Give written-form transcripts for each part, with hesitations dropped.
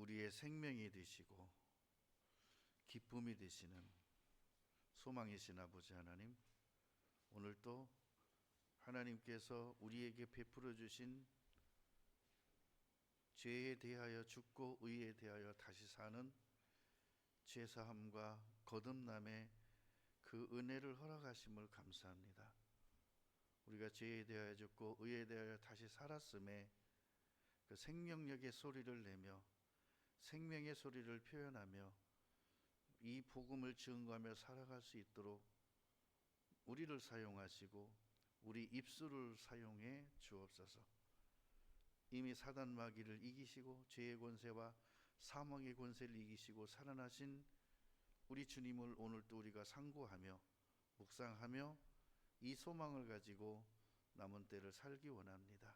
우리의 생명이 되시고 기쁨이 되시는 소망이신 아버지 하나님, 오늘도 하나님께서 우리에게 베풀어 주신 죄에 대하여 죽고 의에 대하여 다시 사는 죄사함과 거듭남의 그 은혜를 허락하심을 감사합니다. 우리가 죄에 대하여 죽고 의에 대하여 다시 살았음에 그 생명력의 소리를 내며 생명의 소리를 표현하며 이 복음을 증거하며 살아갈 수 있도록 우리를 사용하시고 우리 입술을 사용해 주옵소서. 이미 사단 마귀를 이기시고 죄의 권세와 사망의 권세를 이기시고 살아나신 우리 주님을 오늘도 우리가 상고하며 묵상하며 이 소망을 가지고 남은 때를 살기 원합니다.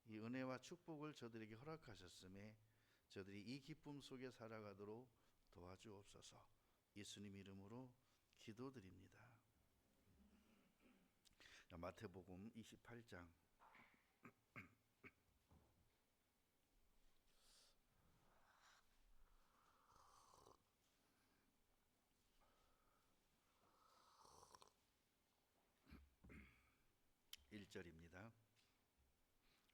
이 은혜와 축복을 저들에게 허락하셨음에 저들이 이 기쁨 속에 살아가도록 도와주옵소서. 예수님 이름으로 기도드립니다. 마태복음 28장 1절입니다.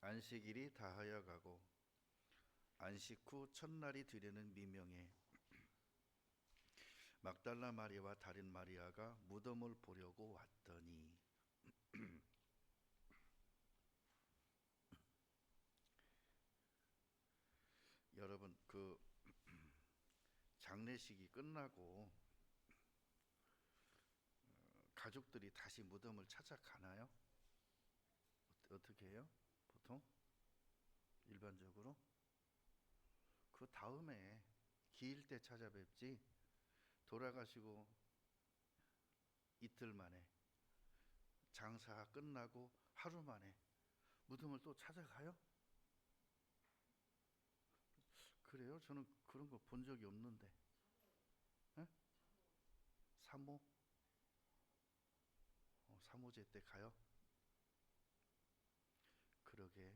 안식일이 다하여 가고 안식 후 첫날이 되려는 미명에 막달라 마리아와 다른 마리아가 무덤을 보려고 왔더니 여러분, 그 장례식이 끝나고 가족들이 다시 무덤을 찾아가나요? 어떻게 해요? 보통 일반적으로 그 다음에 기일 때 찾아뵙지, 돌아가시고 이틀 만에 장사 끝나고 하루 만에 무덤을 또 찾아가요? 그래요? 저는 그런 거 본 적이 없는데. 에? 사모? 사모제 때 가요? 그러게.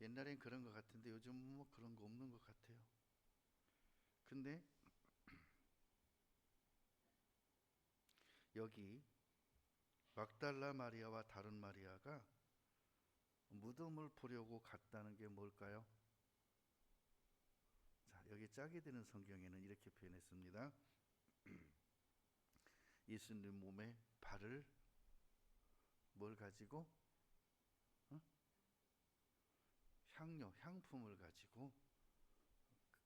옛날엔 그런 것 같은데 요즘은 뭐 그런 거 없는 것 같아요. 근데 여기 막달라 마리아와 다른 마리아가 무덤을 보려고 갔다는 게 뭘까요? 자, 여기 짝이 되는 성경에는 이렇게 표현했습니다. 예수님 몸에 발을 뭘 가지고? 향료, 향품을 가지고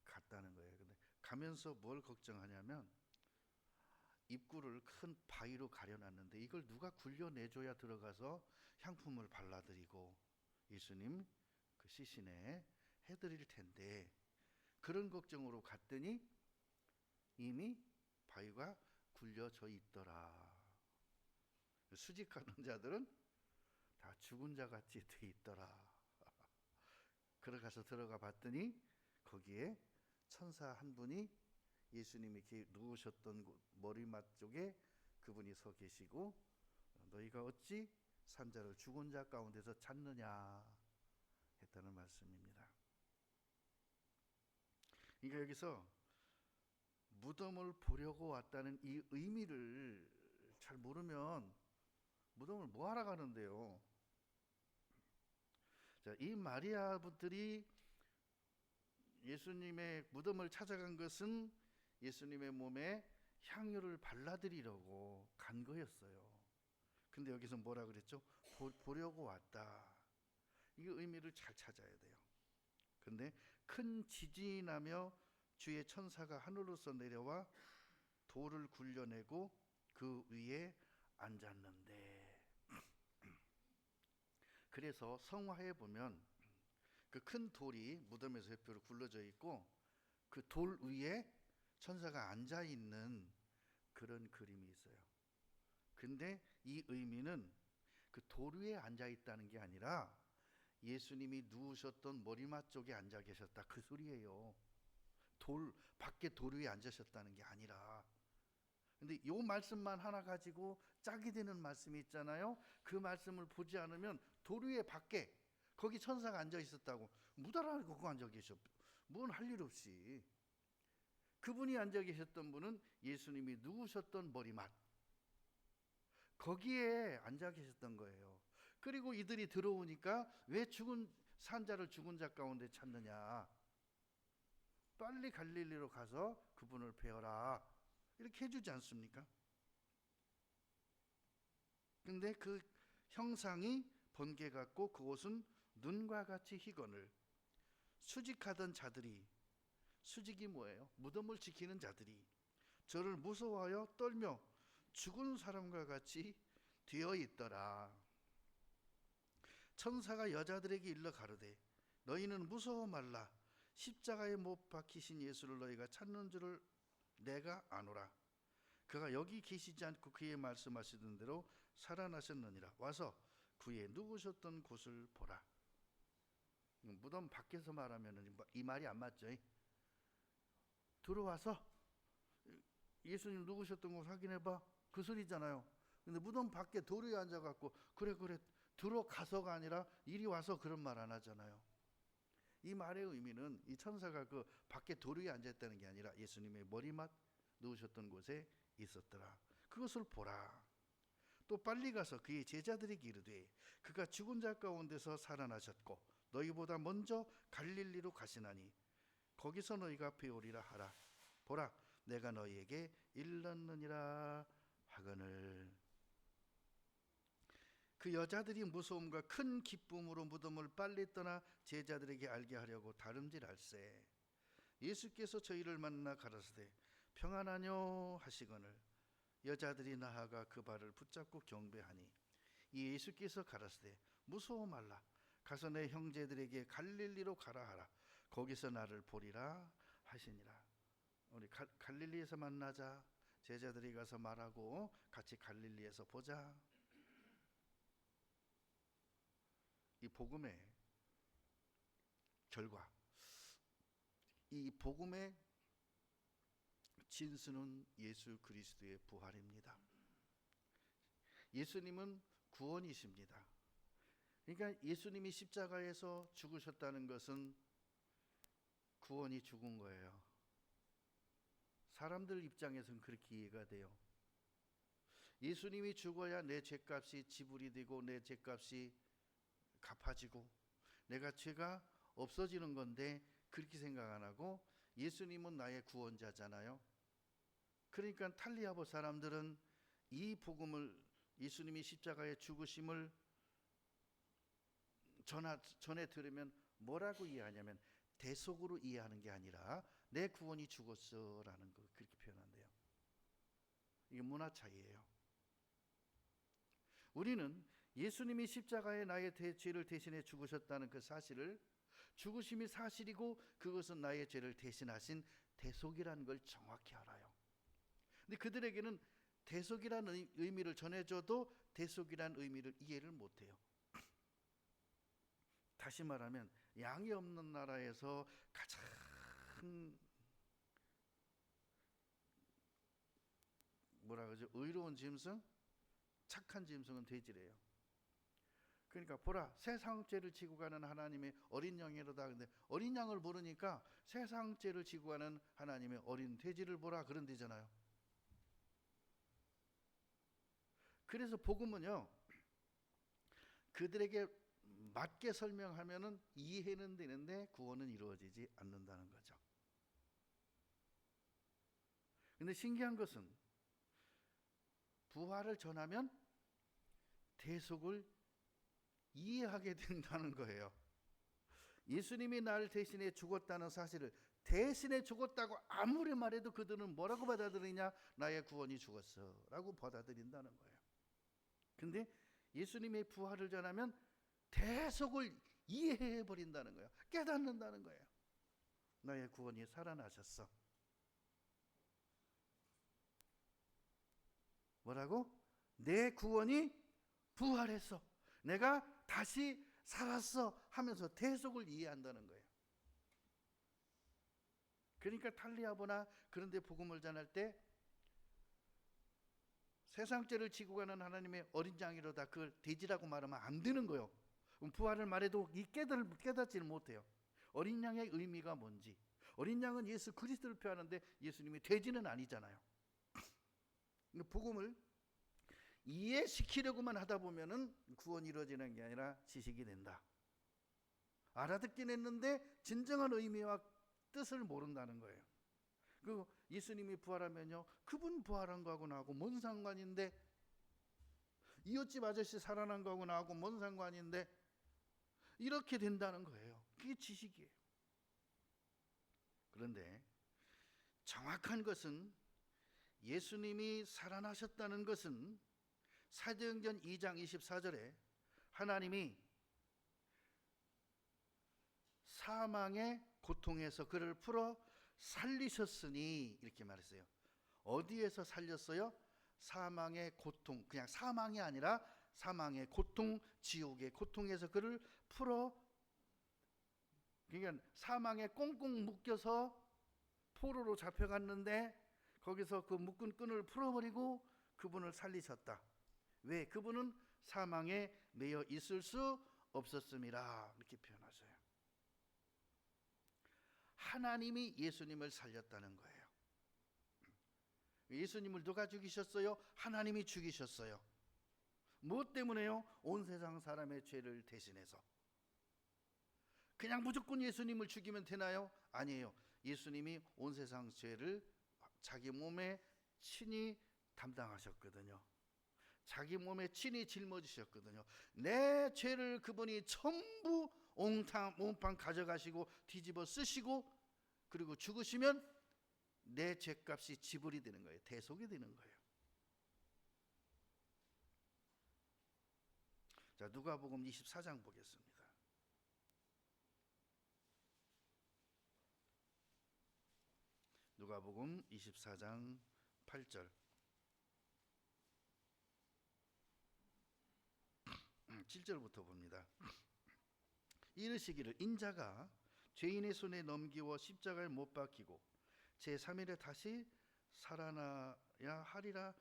갔다는 거예요. 근데 가면서 뭘 걱정하냐면 입구를 큰 바위로 가려놨는데 이걸 누가 굴려내줘야 들어가서 향품을 발라드리고 예수님 그 시신에 해드릴 텐데, 그런 걱정으로 갔더니 이미 바위가 굴려져 있더라. 수직하는 자들은 다 죽은 자 같이 돼 있더라. 그러가서 들어가 봤더니 거기에 천사 한 분이 예수님이 이렇게 누우셨던 머리맡 쪽에 그분이 서 계시고, 너희가 어찌 산자를 죽은 자 가운데서 찾느냐 했다는 말씀입니다. 그러니까 여기서 무덤을 보려고 왔다는 이 의미를 잘 모르면 무덤을 뭐 하러 가는데요? 자, 이 마리아분들이 예수님의 무덤을 찾아간 것은 예수님의 몸에 향유를 발라드리려고 간 거였어요. 근데 여기서 뭐라 그랬죠? 보려고 왔다. 이 의미를 잘 찾아야 돼요. 근데 큰 지진이 나며 주의 천사가 하늘로서 내려와 돌을 굴려내고 그 위에 앉았는데, 그래서 성화에 보면 그 큰 돌이 무덤에서 옆으로 굴러져 있고 그 돌 위에 천사가 앉아 있는 그런 그림이 있어요. 근데 이 의미는 그 돌 위에 앉아 있다는 게 아니라 예수님이 누우셨던 머리맡 쪽에 앉아 계셨다, 그 소리예요. 밖에 돌 위에 앉으셨다는 게 아니라. 근데 이 말씀만 하나 가지고 짝이 되는 말씀이 있잖아요. 그 말씀을 보지 않으면 돌 위에 밖에 거기 천사가 앉아 있었다고 무달하고 거기 앉아 계셔. 뭔 할 일 없이 그분이 앉아 계셨던 분은 예수님이 누우셨던 머리맡 거기에 앉아 계셨던 거예요. 그리고 이들이 들어오니까 왜 죽은 산자를 죽은 자 가운데 찾느냐, 빨리 갈릴리로 가서 그분을 뵈어라, 이렇게 해주지 않습니까? 근데 그 형상이 번개 같고 그곳은 눈과 같이 희건을 수직하던 자들이, 수직이 뭐예요? 무덤을 지키는 자들이 저를 무서워하여 떨며 죽은 사람과 같이 되어 있더라. 천사가 여자들에게 일러 가로되 너희는 무서워 말라. 십자가에 못 박히신 예수를 너희가 찾는 줄을 내가 아노라. 그가 여기 계시지 않고 그의 말씀하시던 대로 살아나셨느니라. 와서 그의 누우셨던 곳을 보라. 무덤 밖에서 말하면 이 말이 안 맞죠. 들어와서 예수님 누우셨던 곳 확인해봐, 그 소리잖아요. 근데 무덤 밖에 도로에 앉아갖고 그래 들어가서가 아니라 이리 와서 그런 말 안 하잖아요. 이 말의 의미는 이 천사가 그 밖에 도로에 앉아있다는 게 아니라 예수님의 머리맡 누우셨던 곳에 있었더라. 그것을 보라. 또 빨리 가서 그의 제자들에게 이르되 그가 죽은 자 가운데서 살아나셨고 너희보다 먼저 갈릴리로 가시나니 거기서 너희가 배우리라 하라. 보라, 내가 너희에게 일렀느니라 하거늘. 그 여자들이 무서움과 큰 기쁨으로 무덤을 빨리 떠나 제자들에게 알게 하려고 다름질할세. 예수께서 저희를 만나 가라사대 평안하뇨 하시거늘 여자들이 나아가 그 발을 붙잡고 경배하니 이 예수께서 가라사대 무서워 말라. 가서 내 형제들에게 갈릴리로 가라 하라. 거기서 나를 보리라 하시니라. 우리 갈릴리에서 만나자. 제자들이 가서 말하고 같이 갈릴리에서 보자. 이 복음의 결과, 이 복음의 진수는 예수 그리스도의 부활입니다. 예수님은 구원이십니다. 그러니까 예수님이 십자가에서 죽으셨다는 것은 구원이 죽은 거예요. 사람들 입장에서는 그렇게 이해가 돼요. 예수님이 죽어야 내 죄값이 지불이 되고 내 죄값이 갚아지고 내가 죄가 없어지는 건데 그렇게 생각 안 하고 예수님은 나의 구원자잖아요. 그러니까 탈리아보 사람들은 이 복음을, 예수님이 십자가에 죽으심을 전에 들으면 뭐라고 이해하냐면 대속으로 이해하는 게 아니라 내 구원이 죽었어라는 거, 그렇게 표현한대요. 이게 문화 차이예요. 우리는 예수님이 십자가에 나의 죄를 대신해 죽으셨다는 그 사실을, 죽으심이 사실이고 그것은 나의 죄를 대신하신 대속이라는 걸 정확히 알아요. 근데 그들에게는 대속이라는 의미를 전해줘도 대속이라는 의미를 이해를 못해요. 다시 말하면 양이 없는 나라에서 가장 뭐라 그러죠? 의로운 짐승, 착한 짐승은 돼지래요. 그러니까 보라, 세상 죄를 지고 가는 하나님의 어린 양이로다. 근데 어린 양을 모르니까 세상 죄를 지고 가는 하나님의 어린 돼지를 보라, 그런 데잖아요. 그래서 복음은요, 그들에게 맞게 설명하면은 이해는 되는데 구원은 이루어지지 않는다는 거죠. 근데 신기한 것은 부활을 전하면 대속을 이해하게 된다는 거예요. 예수님이 나를 대신해 죽었다는 사실을, 대신해 죽었다고 아무리 말해도 그들은 뭐라고 받아들이냐? 나의 구원이 죽었어 라고 받아들인다는 거예요. 근데 예수님의 부활을 전하면 대속을 이해해 버린다는 거예요. 깨닫는다는 거예요. 나의 구원이 살아나셨어. 뭐라고? 내 구원이 부활했어. 내가 다시 살았어 하면서 대속을 이해한다는 거예요. 그러니까 탈리아보나 그런 데 복음을 전할 때 세상 죄를 지고 가는 하나님의 어린 양이로다, 그걸 돼지라고 말하면 안 되는 거예요. 부활을 말해도 이 깨닫지를 못해요. 어린 양의 의미가 뭔지. 어린 양은 예수 그리스도를 표하는데 예수님이 돼지는 아니잖아요. 복음을 이해시키려고만 하다 보면은 구원이 이루어지는 게 아니라 지식이 된다. 알아듣긴 했는데 진정한 의미와 뜻을 모른다는 거예요. 그리고 예수님이 부활하면요, 그분 부활한 거하고 나하고 뭔 상관인데, 이웃집 아저씨 살아난 거하고 나하고 뭔 상관인데, 이렇게 된다는 거예요. 그게 지식이에요. 그런데 정확한 것은, 예수님이 살아나셨다는 것은 사도행전 2장 24절에 하나님이 사망의 고통에서 그를 풀어 살리셨으니, 이렇게 말했어요. 어디에서 살렸어요? 사망의 고통, 그냥 사망이 아니라 사망의 고통, 지옥의 고통에서 그를 풀어, 그러니까 사망에 꽁꽁 묶여서 포로로 잡혀갔는데 거기서 그 묶은 끈을 풀어버리고 그분을 살리셨다. 왜? 그분은 사망에 매여 있을 수 없었음이라, 이렇게 표현하세요. 하나님이 예수님을 살렸다는 거예요. 예수님을 누가 죽이셨어요? 하나님이 죽이셨어요. 무엇 때문에요? 온 세상 사람의 죄를 대신해서. 그냥 무조건 예수님을 죽이면 되나요? 아니에요. 예수님이 온 세상 죄를 자기 몸에 친히 담당하셨거든요. 자기 몸에 친히 짊어지셨거든요. 내 죄를 그분이 전부 몽땅 가져가시고 뒤집어 쓰시고, 그리고 죽으시면 내 죄값이 지불이 되는 거예요. 대속이 되는 거예요. 자, 누가복음 24장 보겠습니다. 누가복음 24장 8절. 7절부터 봅니다. 이르시기를, 인자가 죄인의 손에 넘기워 십자가에 못 박히고 제3일에 다시 살아나야 하리라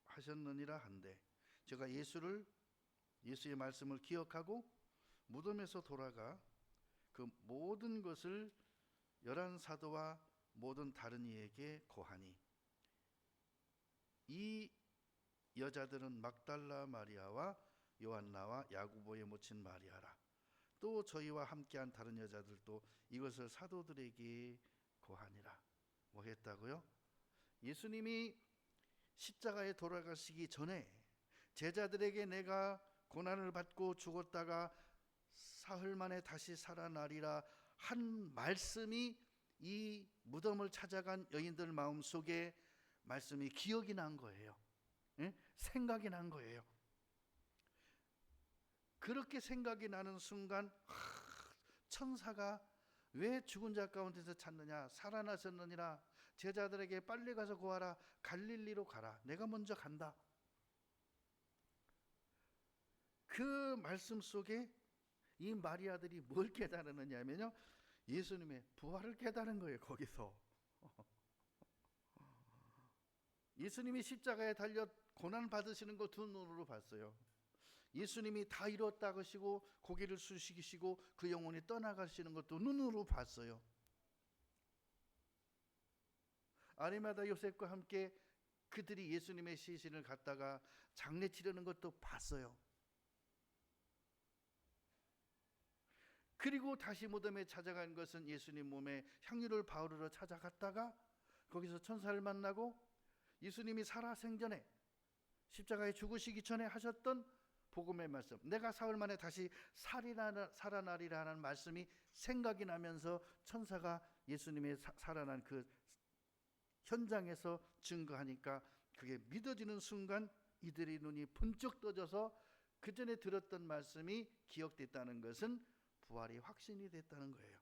하셨느니라 한데, 제가 예수의 말씀을 기억하고 무덤에서 돌아가 그 모든 것을 11사도와 모든 다른 이에게 고하니, 이 여자들은 막달라 마리아와 요한나와 야고보의 모친 마리아라. 또 저희와 함께한 다른 여자들도 이것을 사도들에게 고하니라. 뭐 했다고요? 예수님이 십자가에 돌아가시기 전에 제자들에게 내가 고난을 받고 죽었다가 사흘 만에 다시 살아나리라 한 말씀이 이 무덤을 찾아간 여인들 마음속에 말씀이 기억이 난 거예요. 생각이 난 거예요. 그렇게 생각이 나는 순간, 천사가 왜 죽은 자 가운데서 찾느냐, 살아나셨느니라, 제자들에게 빨리 가서 구하라, 갈릴리로 가라, 내가 먼저 간다. 그 말씀 속에 이 마리아들이 뭘 깨달았느냐면요, 예수님의 부활을 깨달은 거예요. 거기서 예수님이 십자가에 달려 고난 받으시는 거 두 눈으로 봤어요. 예수님이 다 이뤘다 하시고 고개를 숙이시고 그 영혼이 떠나가시는 것도 눈으로 봤어요. 아리마다 요셉과 함께 그들이 예수님의 시신을 갖다가 장례 치르는 것도 봤어요. 그리고 다시 무덤에 찾아간 것은 예수님 몸에 향유를 바르러 찾아갔다가 거기서 천사를 만나고 예수님이 살아생전에 십자가에 죽으시기 전에 하셨던 복음의 말씀, 내가 사흘 만에 다시 살아나리라 하는 말씀이 생각이 나면서 천사가 예수님의 살아난 그 현장에서 증거하니까 그게 믿어지는 순간 이들의 눈이 번쩍 떠져서 그 전에 들었던 말씀이 기억됐다는 것은 부활이 확신이 됐다는 거예요.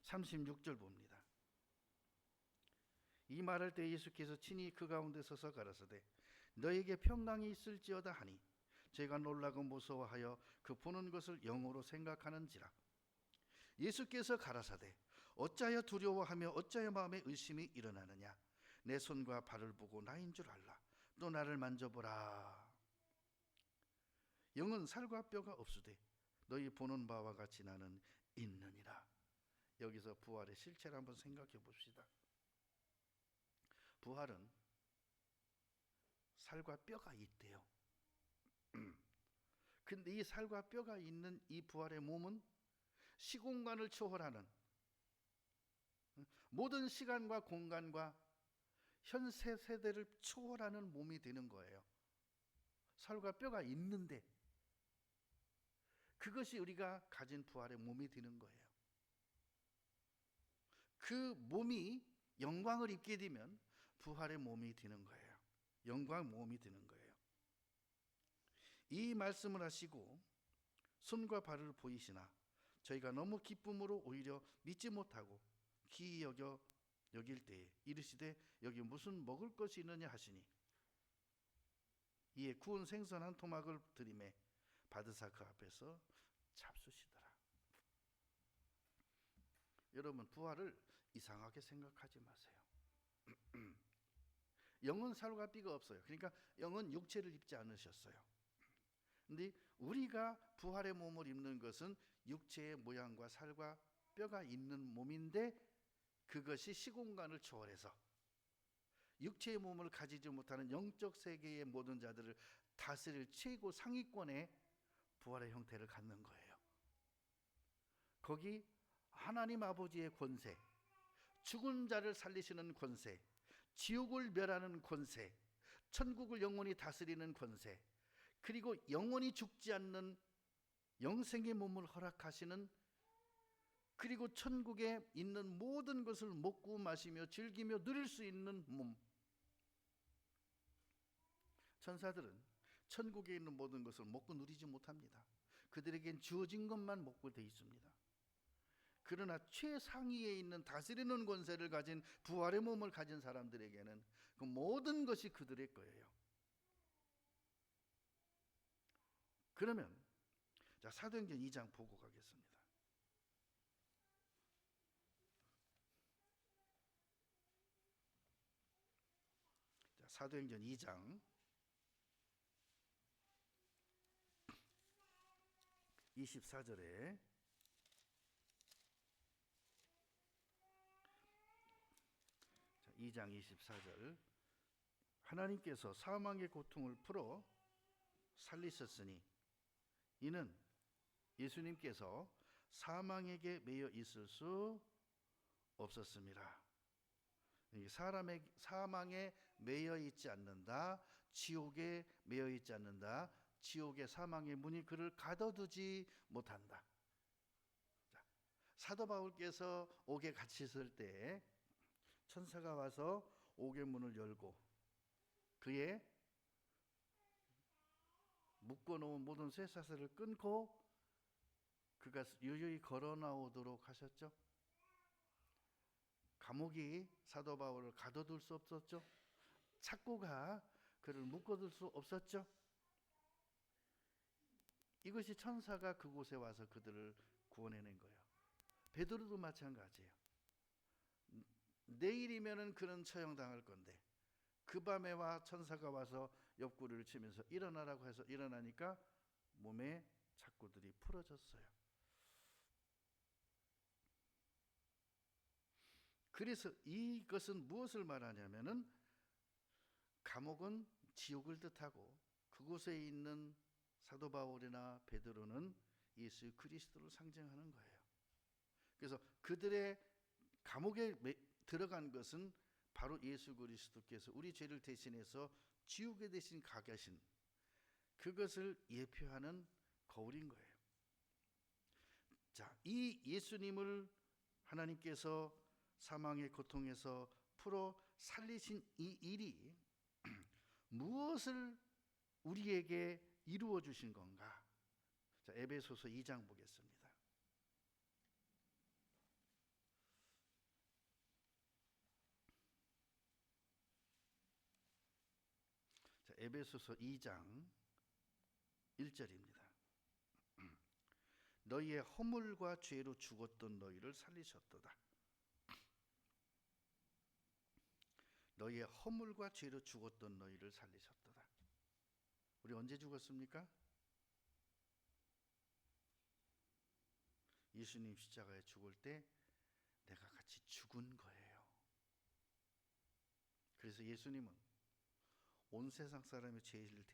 36절 봅니다. 이 말할 때 예수께서 친히 그 가운데 서서 가라사대, 너에게 평강이 있을지어다 하니 제가 놀라고 무서워하여 그 보는 것을 영으로 생각하는지라. 예수께서 가라사대, 어찌하여 두려워하며 어찌하여 마음에 의심이 일어나느냐. 내 손과 발을 보고 나인 줄 알라. 또 나를 만져보라. 영은 살과 뼈가 없으되 너희 보는 바와 같이 나는 있느니라. 여기서 부활의 실체를 한번 생각해 봅시다. 부활은 살과 뼈가 있대요. 근데 이 살과 뼈가 있는 이 부활의 몸은 시공간을 초월하는, 모든 시간과 공간과 현세 세대를 초월하는 몸이 되는 거예요. 살과 뼈가 있는데 그것이 우리가 가진 부활의 몸이 되는 거예요. 그 몸이 영광을 입게 되면 부활의 몸이 되는 거예요. 영광 몸이 되는 거예요. 이 말씀을 하시고 손과 발을 보이시나 저희가 너무 기쁨으로 오히려 믿지 못하고 기이 여길 때에 이르시되 여기 무슨 먹을 것이 있느냐 하시니 이에 구운 생선 한 토막을 드리매 받으사 그 앞에서 잡수시더라. 여러분, 부활을 이상하게 생각하지 마세요. 영은 살과 뼈가 없어요. 그러니까 영은 육체를 입지 않으셨어요. 근데 우리가 부활의 몸을 입는 것은 육체의 모양과 살과 뼈가 있는 몸인데 그것이 시공간을 초월해서 육체의 몸을 가지지 못하는 영적 세계의 모든 자들을 다스릴 최고 상위권의 부활의 형태를 갖는 거예요. 거기 하나님 아버지의 권세, 죽은 자를 살리시는 권세, 지옥을 멸하는 권세, 천국을 영원히 다스리는 권세, 그리고 영원히 죽지 않는 영생의 몸을 허락하시는, 그리고 천국에 있는 모든 것을 먹고 마시며 즐기며 누릴 수 있는 몸. 천사들은 천국에 있는 모든 것을 먹고 누리지 못합니다. 그들에겐 주어진 것만 먹고 돼 있습니다. 그러나 최상위에 있는 다스리는 권세를 가진 부활의 몸을 가진 사람들에게는 그 모든 것이 그들의 거예요. 그러면 자, 사도행전 2장 보고 가겠습니다. 자, 사도행전 2장 24절에 자, 2장 24절 하나님께서 사망의 고통을 풀어 살리셨으니 이는 예수님께서 사망에게 매여 있을 수 없었습니다. 사람의 사망에 매여 있지 않는다. 지옥에 매여 있지 않는다. 지옥의 사망의 문이 그를 가둬두지 못한다. 자, 사도 바울께서 옥에 갇혔을 때 천사가 와서 옥의 문을 열고 그의 묶어놓은 모든 쇠사슬을 끊고 그가 유유히 걸어 나오도록 하셨죠. 감옥이 사도 바울을 가둬둘 수 없었죠. 착고가 그를 묶어둘 수 없었죠. 이것이 천사가 그곳에 와서 그들을 구원해낸 거예요. 베드로도 마찬가지예요. 내일이면은 그는 처형당할 건데 그 밤에 와 천사가 와서 옆구리를 치면서 일어나라고 해서 일어나니까 몸에 착고들이 풀어졌어요. 그래서 이것은 무엇을 말하냐면은 감옥은 지옥을 뜻하고 그곳에 있는 사도 바울이나 베드로는 예수 그리스도를 상징하는 거예요. 그래서 그들의 감옥에 들어간 것은 바로 예수 그리스도께서 우리 죄를 대신해서 지옥에 대신 가 계신 그것을 예표하는 거울인 거예요. 자, 이 예수님을 하나님께서 사망의 고통에서 풀어 살리신 이 일이 무엇을 우리에게 이루어 주신 건가? 자, 에베소서 2장 보겠습니다. 자, 에베소서 2장 1절입니다. 너희의 허물과 죄로 죽었던 너희를 살리셨도다. 너희의 허물과 죄로 죽었던 너희를 살리셨도다. 우리 언제 죽었습니까? 예수님 십자가에 죽을 때 내가 같이 죽은 거예요. 그래서 예수님은 온 세상 사람의 죄를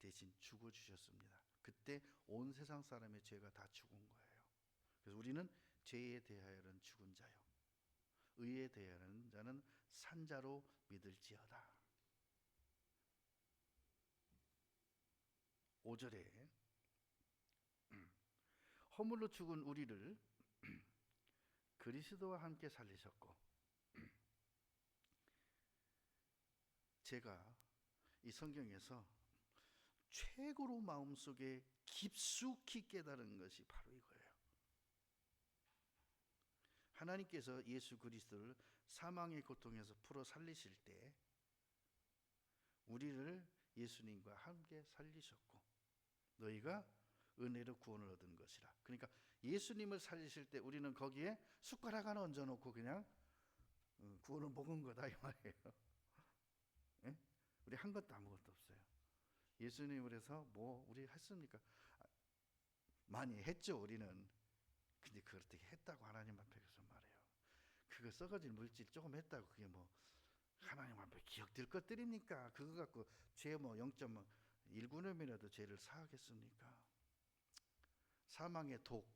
대신 죽어주셨습니다. 그때 온 세상 사람의 죄가 다 죽은 거예요. 그래서 우리는 죄에 대하여는 죽은 자요, 의에 대하여는 자는 산 자로 믿을지어다. 5절에 허물로 죽은 우리를 그리스도와 함께 살리셨고, 제가 이 성경에서 최고로 마음속에 깊숙이 깨달은 것이 바로 이거예요. 하나님께서 예수 그리스도를 사망의 고통에서 풀어 살리실 때 우리를 예수님과 함께 살리셨고, 너희가 은혜로 구원을 얻은 것이라. 그러니까 예수님을 살리실 때 우리는 거기에 숟가락 하나 얹어놓고 그냥 구원을 먹은 거다 이 말이에요. 예? 우리 한 것도 아무것도 없어요. 예수님을 해서 뭐 우리 했습니까? 많이 했죠 우리는. 근데 그걸 어떻게 했다고 하나님 앞에서 말해요. 그거 썩어질 물질 조금 했다고 그게 뭐 하나님 앞에 기억될 것들입니까? 그거 갖고 죄 뭐 0.1g이라도 죄를 사하겠습니까? 사망의 독,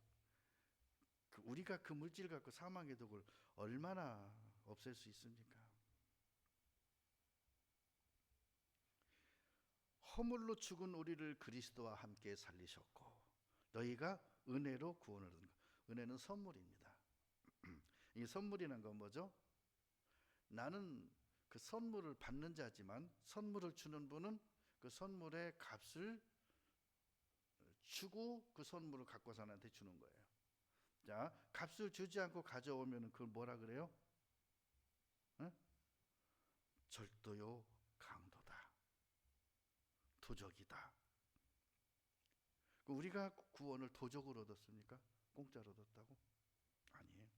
우리가 그 물질 갖고 사망의 독을 얼마나 없앨 수 있습니까? 허물로 죽은 우리를 그리스도와 함께 살리셨고, 너희가 은혜로 구원을 얻은 것. 은혜는 선물입니다. 이 선물이란 건 뭐죠? 나는 그 선물을 받는 자지만 선물을 주는 분은 그 선물의 값을 주고 그 선물을 갖고서 나한테 주는 거예요. 자, 값을 주지 않고 가져오면 그걸 뭐라 그래요? 응? 절도요, 강도다, 도적이다. 우리가 구원을 도적으로 얻었습니까? 공짜로 얻었다고? 아니에요.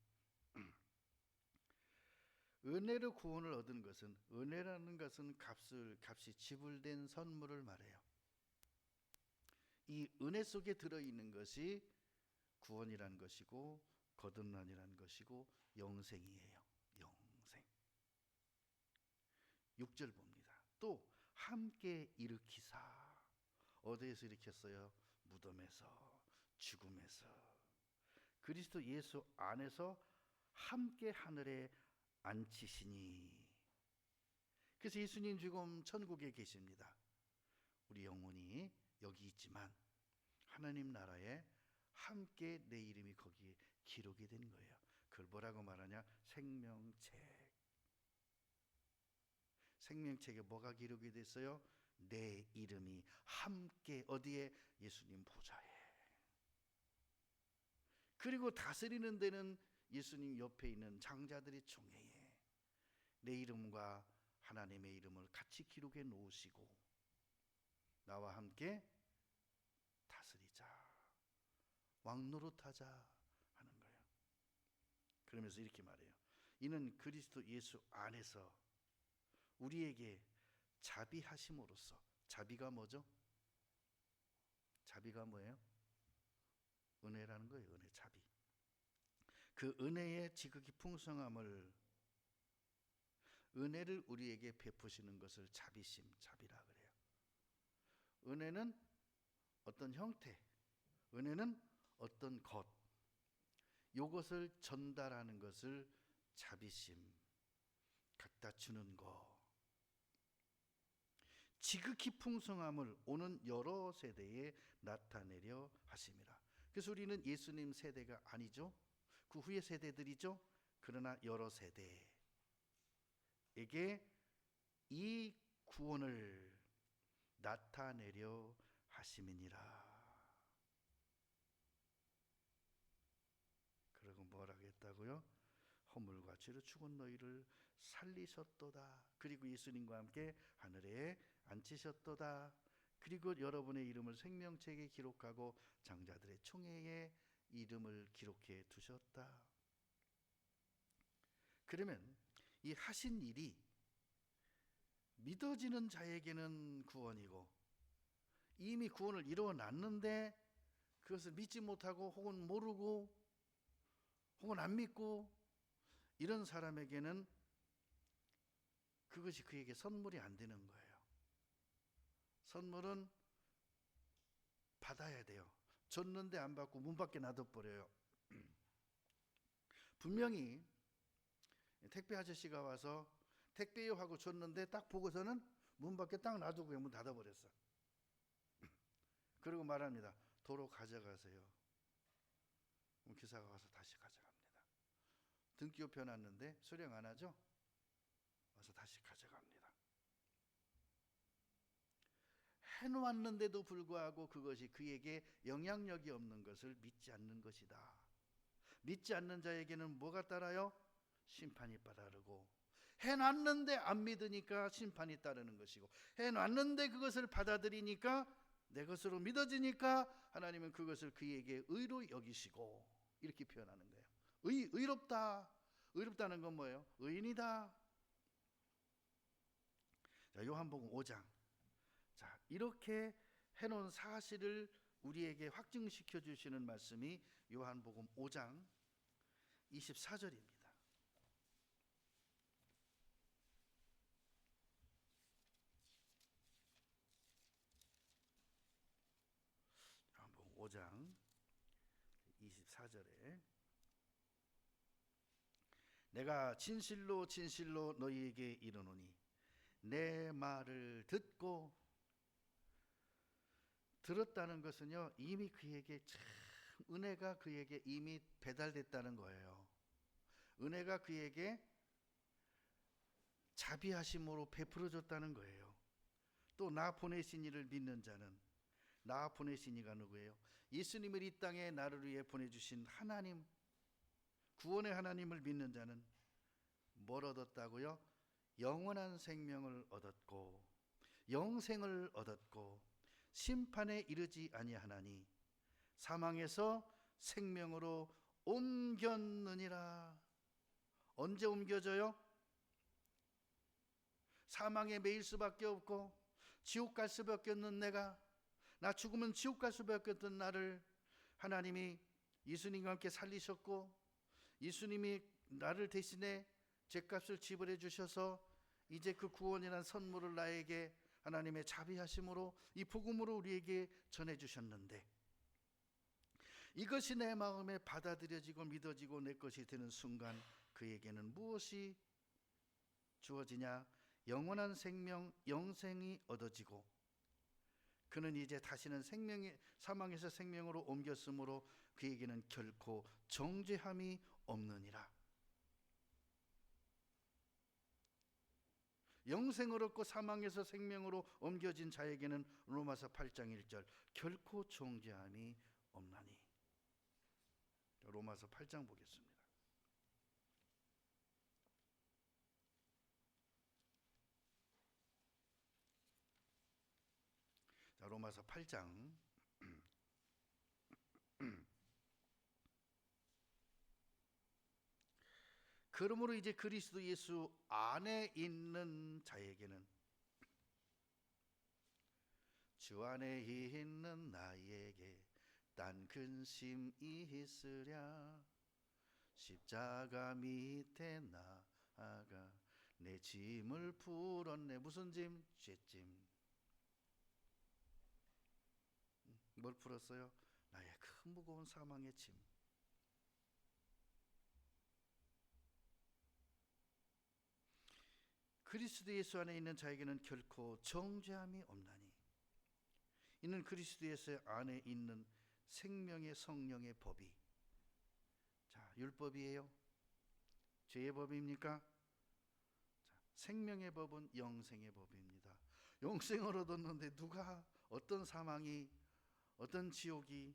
은혜로 구원을 얻은 것은, 은혜라는 것은 값이 지불된 선물을 말해요. 이 은혜 속에 들어있는 것이 구원이란 것이고 거듭남이란 것이고 영생이에요. 영생. 6절 봅니다. 또 함께 일으키사. 어디에서 일으켰어요? 무덤에서, 죽음에서. 그리스도 예수 안에서 함께 하늘에 앉히시니. 그래서 예수님 지금 천국에 계십니다. 우리 영혼이 여기 있지만 하나님 나라에 함께 내 이름이 거기에 기록이 된 거예요. 그걸 뭐라고 말하냐? 생명책. 생명책에 뭐가 기록이 됐어요? 내 이름이 함께 어디에? 예수님 보좌에. 그리고 다스리는 데는 예수님 옆에 있는 장자들의 총회에 내 이름과 하나님의 이름을 같이 기록해 놓으시고 나와 함께 다스리자, 왕노릇하자 하는 거예요. 그러면서 이렇게 말해요. 이는 그리스도 예수 안에서 우리에게 자비하심으로써. 자비가 뭐죠? 자비가 뭐예요? 은혜라는 거예요. 은혜, 자비. 그 은혜의 지극히 풍성함을, 은혜를 우리에게 베푸시는 것을 자비라 그래요. 은혜는 어떤 형태, 은혜는 어떤 것, 요것을 전달하는 것을 자비심, 갖다 주는 것. 지극히 풍성함을 오는 여러 세대에 나타내려 하심이라. 그래서 우리는 예수님 세대가 아니죠. 그 후의 세대들이죠. 그러나 여러 세대에게 이 구원을 나타내려 하심이니라. 그리고 뭐라고 했다고요? 허물과 죄로 죽은 너희를 살리셨도다. 그리고 예수님과 함께 하늘에 앉히셨도다. 그리고 여러분의 이름을 생명책에 기록하고 장자들의 총회에 이름을 기록해 두셨다. 그러면 이 하신 일이 믿어지는 자에게는 구원이고, 이미 구원을 이루어 놨는데 그것을 믿지 못하고 혹은 모르고 혹은 안 믿고 이런 사람에게는 그것이 그에게 선물이 안 되는 거예요. 선물은 받아야 돼요. 줬는데 안 받고 문 밖에 놔둬버려요. 분명히 택배 아저씨가 와서 택배요 하고 줬는데 딱 보고서는 문 밖에 딱 놔두고 문 닫아버렸어. 그리고 말합니다. 도로 가져가세요. 기사가 와서 다시 가져갑니다. 등기 펴놨는데 수령 안 하죠? 와서 다시 가져갑니다. 해놓았는데도 불구하고 그것이 그에게 영향력이 없는 것을 믿지 않는 것이다. 믿지 않는 자에게는 뭐가 따라요? 심판이 따르고, 해놨는데 안 믿으니까 심판이 따르는 것이고, 해놨는데 그것을 받아들이니까 내 것으로 믿어지니까 하나님은 그것을 그에게 의로 여기시고, 이렇게 표현하는 거예요. 의롭다. 의롭다는 건 뭐예요? 의인이다. 자, 요한복음 5장. 자, 이렇게 해놓은 사실을 우리에게 확증시켜 주시는 말씀이 요한복음 5장 24절입니다. 요한복음 5장 24절에 내가 진실로 진실로 너희에게 이르노니 내 말을 듣고, 들었다는 것은요, 이미 그에게 참 은혜가 그에게 이미 배달됐다는 거예요. 은혜가 그에게 자비하심으로 베풀어졌다는 거예요. 또 나 보내신 이를 믿는 자는, 나 보내신 이가 누구예요? 예수님을 이 땅에 나를 위해 보내주신 하나님, 구원의 하나님을 믿는 자는 뭘 얻었다고요? 영원한 생명을 얻었고 영생을 얻었고 심판에 이르지 아니하나니 사망에서 생명으로 옮겼느니라. 언제 옮겨져요? 사망에 매일 수밖에 없고 지옥 갈 수밖에 없는 내가, 나 죽으면 지옥 갈 수밖에 없던 나를 하나님이 예수님과 함께 살리셨고, 예수님이 나를 대신에 죄값을 지불해 주셔서 이제 그 구원이란 선물을 나에게 하나님의 자비하심으로 이 복음으로 우리에게 전해 주셨는데, 이것이 내 마음에 받아들여지고 믿어지고 내 것이 되는 순간 그에게는 무엇이 주어지냐? 영원한 생명, 영생이 얻어지고, 그는 이제 다시는 사망에서 생명으로 옮겼으므로 그에게는 결코 정죄함이 없느니라. 영생을 얻고 사망에서 생명으로 옮겨진 자에게는 로마서 8장 1절 결코 정죄함이 없나니. 로마서 8장 보겠습니다. 자, 로마서 8장 그러므로 이제 그리스도 예수 안에 있는 자에게는 주 안에 있는 나에게 딴 근심이 있으랴. 십자가 밑에 나아가 내 짐을 풀었네. 무슨 짐? 죄짐. 뭘 풀었어요? 나의 큰 무거운 사망의 짐. 그리스도 예수 안에 있는 자에게는 결코 정죄함이 없나니 이는 그리스도 예수 안에 있는 생명의 성령의 법이, 자, 율법이에요? 죄의 법입니까? 자, 생명의 법은 영생의 법입니다. 영생을 얻었는데 누가, 어떤 사망이, 어떤 지옥이,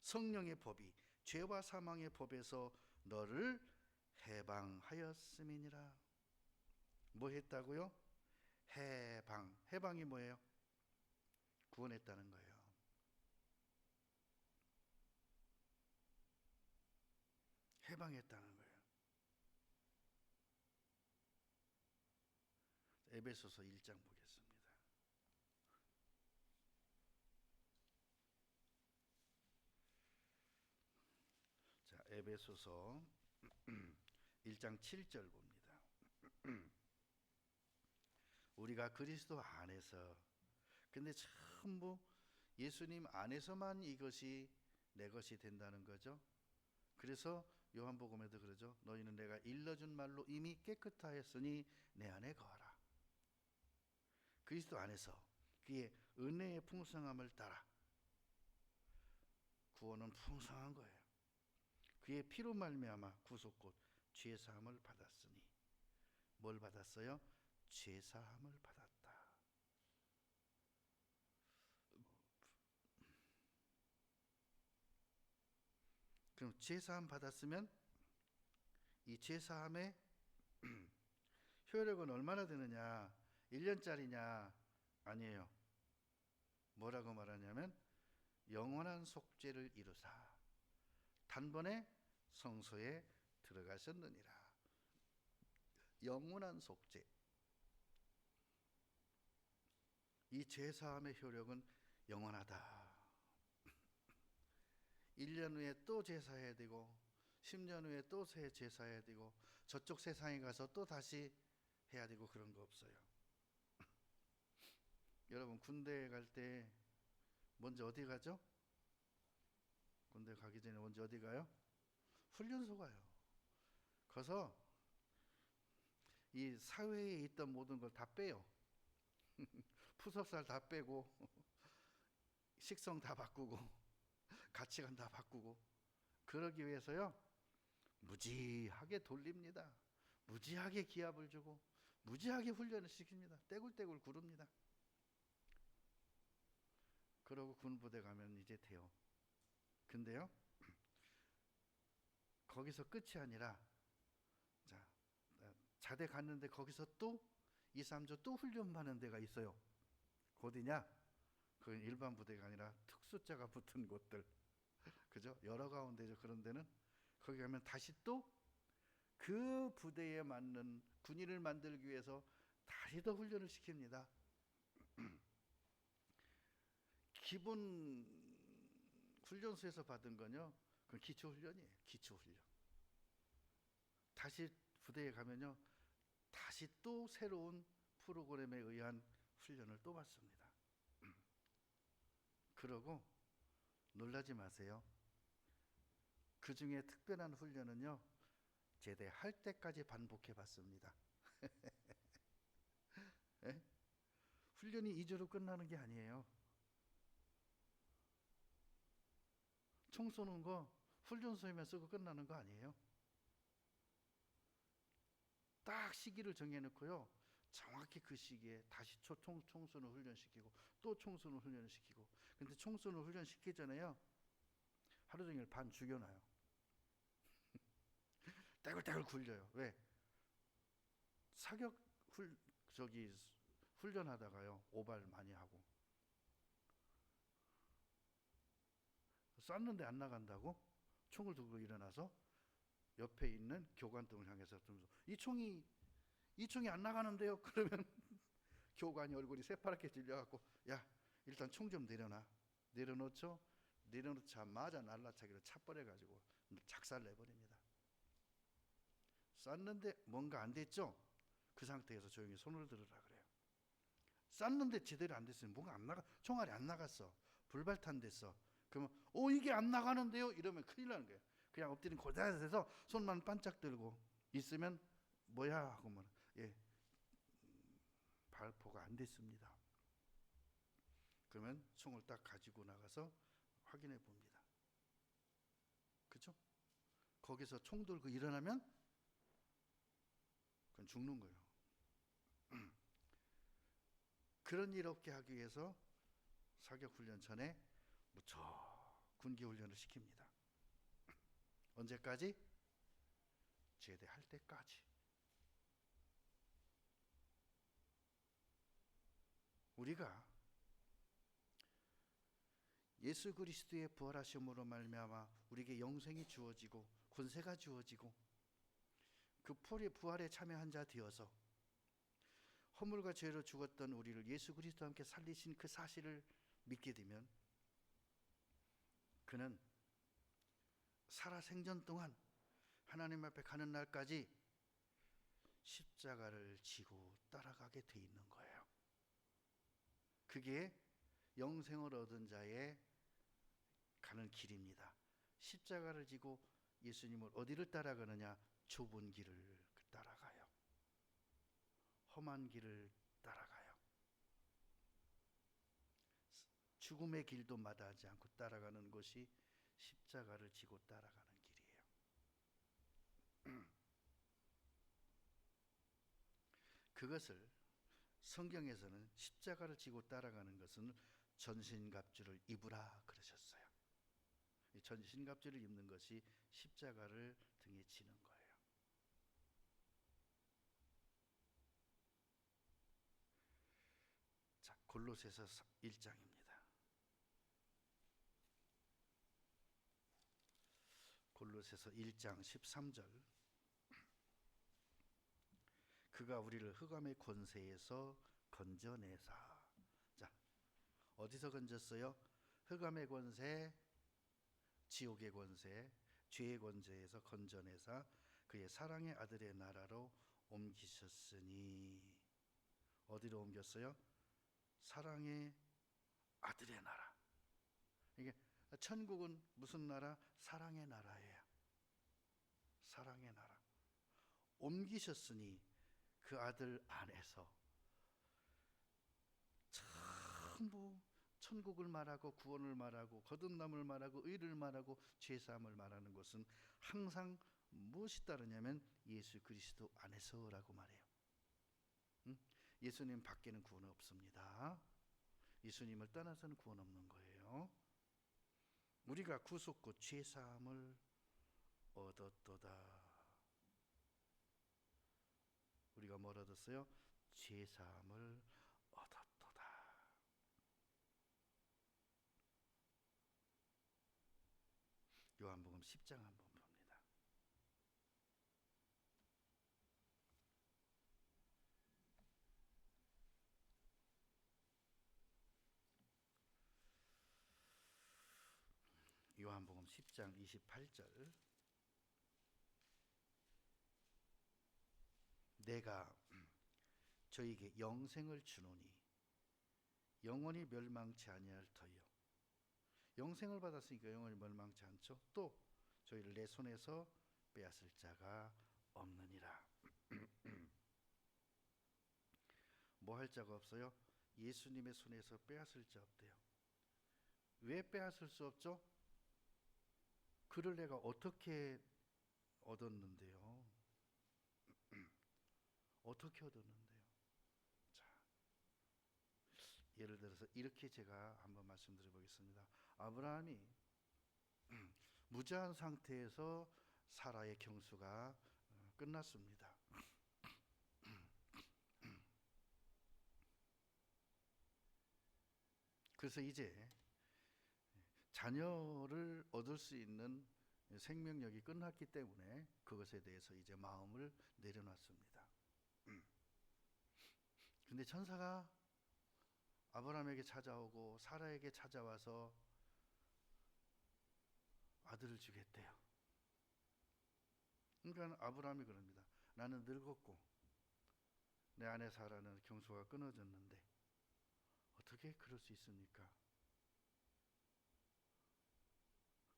성령의 법이 죄와 사망의 법에서 너를 해방하였음이니라. 뭐 했다고요? 해방이 뭐예요? 구원했다는 거예요. 해방했다는 거예요. 에베소서 1장 보겠습니다. 에베소서 1장 7절 봅니다. 우리가 그리스도 안에서, 근데 전부 예수님 안에서만 이것이 내 것이 된다는 거죠. 그래서 요한복음에도 그러죠. 너희는 내가 일러준 말로 이미 깨끗하였으니 내 안에 거하라. 그리스도 안에서 그의 은혜의 풍성함을 따라 구원은 풍성한 거예요. 그의 피로 말미암아 구속 곧 죄사함을 받았으니, 뭘 받았어요? 죄사함을 받았다. 그럼 죄사함 받았으면 이 죄사함의 효력은 얼마나 되느냐? 1년짜리냐? 아니에요. 뭐라고 말하냐면 영원한 속죄를 이루사 단번에 성소에 들어가셨느니라. 영원한 속죄. 이 죄사함의 효력은 영원하다. 1년 후에 또 제사해야 되고 10년 후에 또 제사해야 되고 저쪽 세상에 가서 또 다시 해야 되고 그런 거 없어요. 여러분 군대 갈 때 먼저 어디 가죠? 군대 가기 전에 먼저 어디 가요? 훈련소 가요. 가서 이 사회에 있던 모든 걸 다 빼요. 푸석살 다 빼고 식성 다 바꾸고 가치관 다 바꾸고, 그러기 위해서요 무지하게 돌립니다. 무지하게 기합을 주고 무지하게 훈련을 시킵니다. 떼굴떼굴 구릅니다. 그러고 군부대 가면 이제 돼요. 근데요 거기서 끝이 아니라 자대 갔는데 거기서 또 2, 3주 또 훈련받는 데가 있어요. 어디냐? 그건 일반 부대가 아니라 특수자가 붙은 곳들, 그죠? 여러 가운데죠. 그런 데는 거기 가면 다시 또 그 부대에 맞는 군인을 만들기 위해서 다시 더 훈련을 시킵니다. 기본 훈련소에서 받은 건요, 그건 기초훈련이에요. 기초훈련. 다시 부대에 가면요 다시 또 새로운 프로그램에 의한 훈련을 또 받습니다. 그러고 놀라지 마세요. 그 중에 특별한 훈련은요 제대할 때까지 반복해 봤습니다. 예? 훈련이 2주로 끝나는 게 아니에요. 총 쏘는 거 훈련소에만 쓰고 끝나는 거 아니에요. 딱 시기를 정해놓고요 정확히 그 시기에 다시 총선을 훈련시키고 또 총선을 훈련시키고. 근데 총선을 훈련시키기 전에요 하루 종일 반 죽여놔요. 떼굴떼굴 굴려요. 왜? 사격 훈련하다가요 오발 많이 하고 쐈는데 안 나간다고 총을 들고 일어나서 옆에 있는 교관등을 향해서 이 총이 안 나가는데요. 그러면 교관이 얼굴이 새파랗게 질려갖고 야 일단 총 좀 내려놔. 내려놓죠. 내려놓자마자 날라차기로 차버려가지고 작살 내버립니다. 쐈는데 뭔가 안 됐죠. 그 상태에서 조용히 손을 들으라 그래요. 쐈는데 제대로 안 됐으면 뭔가 안 나가, 총알이 안 나갔어. 불발탄 됐어. 그러면 이게 안 나가는데요. 이러면 큰일 나는 거예요. 그냥 엎드린 고자세에서 손만 반짝 들고 있으면 뭐야 하고 뭐 발포가 안 됐습니다. 그러면 총을 딱 가지고 나가서 확인해 봅니다. 그렇죠? 거기서 총 들고 일어나면 그건 죽는 거예요. 그런 일 없게 하기 위해서 사격 훈련 전에 무척 군기 훈련을 시킵니다. 언제까지? 제대할 때까지. 우리가 예수 그리스도의 부활하심으로 말미암아 우리에게 영생이 주어지고 권세가 주어지고 그 부활에 참여한 자 되어서 허물과 죄로 죽었던 우리를 예수 그리스도와 함께 살리신 그 사실을 믿게 되면 그는 살아 생전 동안 하나님 앞에 가는 날까지 십자가를 지고 따라가게 돼 있는 거예요. 그게 영생을 얻은 자의 가는 길입니다. 십자가를 지고 예수님을 어디를 따라가느냐? 좁은 길을 따라가요. 험한 길을 따라가요. 죽음의 길도 마다하지 않고 따라가는 것이 십자가를 지고 따라가는 길이에요. 그것을 성경에서는 십자가를 지고 따라가는 것은 전신갑주를 입으라 그러셨어요. 이 전신갑주를 입는 것이 십자가를 등에 지는 거예요. 자, 골로새서 1장입니다. 골로새서 1장 13절. 그가 우리를 흑암의 권세에서 건져내사. 자, 어디서 건졌어요? 흑암의 권세, 지옥의 권세, 죄의 권세에서 건져내사 그의 사랑의 아들의 나라로 옮기셨으니. 어디로 옮겼어요? 사랑의 아들의 나라. 이게 천국은 무슨 나라? 사랑의 나라예요. 사랑의 나라. 옮기셨으니 그 아들 안에서 전부 천국을 말하고 구원을 말하고 거듭남을 말하고 의를 말하고 죄사함을 말하는 것은 항상 무엇이 따르냐면 예수 그리스도 안에서라고 말해요. 예수님 밖에는 구원 없습니다. 예수님을 떠나서는 구원 없는 거예요. 우리가 구속고 죄사함을 얻었도다. 우리가 뭘 얻었어요? 죄사함을 얻었도다. 요한복음 10장 한번 봅니다. 요한복음 10장 28절. 내가 저에게 영생을 주노니 영원히 멸망치 아니할 터요. 영생을 받았으니까 영원히 멸망치 않죠. 또 저희를 내 손에서 빼앗을 자가 없느니라. 뭐 할 자가 없어요? 예수님의 손에서 빼앗을 자 없대요. 왜 빼앗을 수 없죠? 그를 내가 어떻게 얻었는데요? 어떻게 얻었는데요? 자, 예를 들어서 이렇게 제가 한번 말씀드려 보겠습니다. 아브라함이 무자한 상태에서 사라의 경수가 끝났습니다. 그래서 이제 자녀를 얻을 수 있는 생명력이 끝났기 때문에 그것에 대해서 이제 마음을 내려놨습니다. 근데 천사가 아브라함에게 찾아오고 사라에게 찾아와서 아들을 주겠대요. 그러니까 아브라함이 그럽니다. 나는 늙었고 내 아내 사라는 경수가 끊어졌는데 어떻게 그럴 수 있습니까?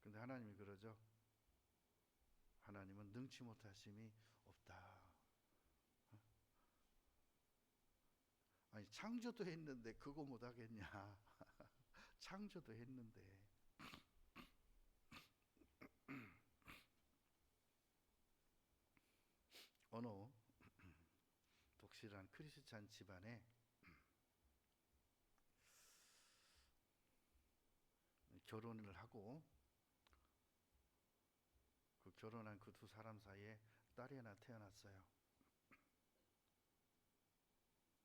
근데 하나님이 그러죠. 하나님은 능치 못하심이 없다. 아니 창조도 했는데 그거 못하겠냐. 창조도 했는데. 어느 독실한 크리스찬 집안에 결혼을 하고 그 결혼한 그 두 사람 사이에 딸이 하나 태어났어요.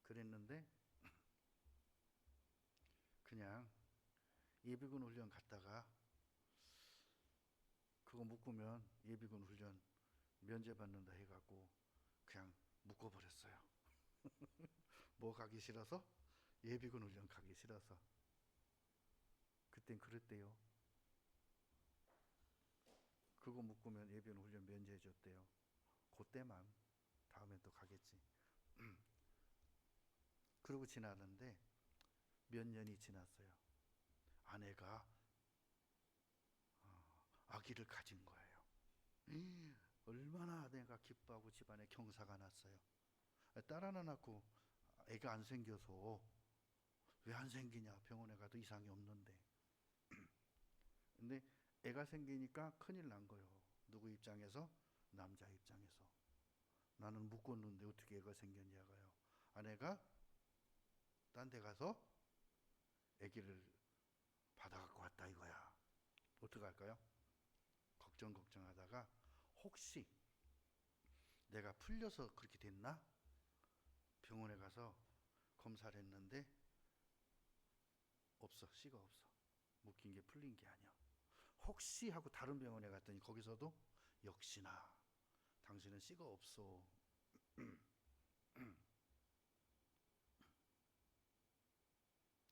그랬는데 그냥 예비군 훈련 갔다가 그거 묶으면 예비군 훈련 면제받는다 해갖고 그냥 묶어버렸어요. 뭐 가기 싫어서? 예비군 훈련 가기 싫어서. 그땐 그랬대요. 묶으면 예비군 훈련 면제해 줬대요. 그때만. 다음엔 또 가겠지. 그러고 지나는데 몇 년이 지났어요. 아내가 아기를 가진 거예요. 얼마나 아내가 기뻐하고 집안에 경사가 났어요. 딸 하나 낳고 애가 안 생겨서 왜 안 생기냐, 병원에 가도 이상이 없는데. 근데 애가 생기니까 큰일 난 거예요. 누구 입장에서? 남자 입장에서. 나는 묶었는데 어떻게 애가 생겼냐고요. 아내가 딴 데 가서 아기를 받아갖고 왔다 이거야. 어떡할까요? 걱정하다가 혹시 내가 풀려서 그렇게 됐나? 병원에 가서 검사를 했는데 없어. 씨가 없어. 묶인 게 풀린 게 아니야. 혹시 하고 다른 병원에 갔더니 거기서도 역시나 당신은 씨가 없어.